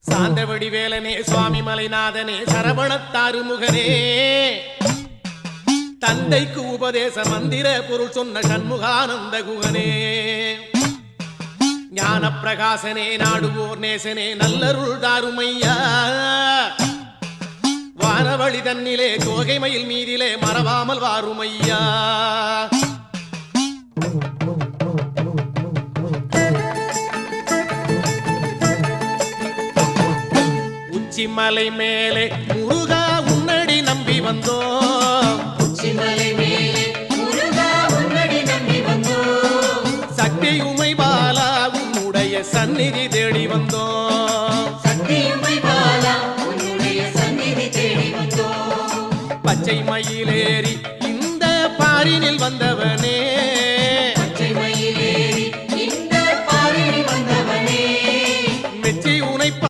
சாந்தவடி வேலனே சுவாமி மலைநாதனே சரவணத்தாறு முகனே தந்தைக்கு உபதேச மந்திர பொருள் சொன்ன சண்முகானந்த குகனே ஞான பிரகாசனே நாடுவோர் நேசனே நல்லருள் தாருமையா வானவழி தன்னிலே தோகை மயில் மீதிலே மறவாமல் வாருமையா உச்சிமலை மேலே முருகா உன்னடி நம்பி வந்தோம் சக்தி உமை பாலா உன்னுடைய சந்நிதி தேடி வந்தோம் பச்சை மயிலேறி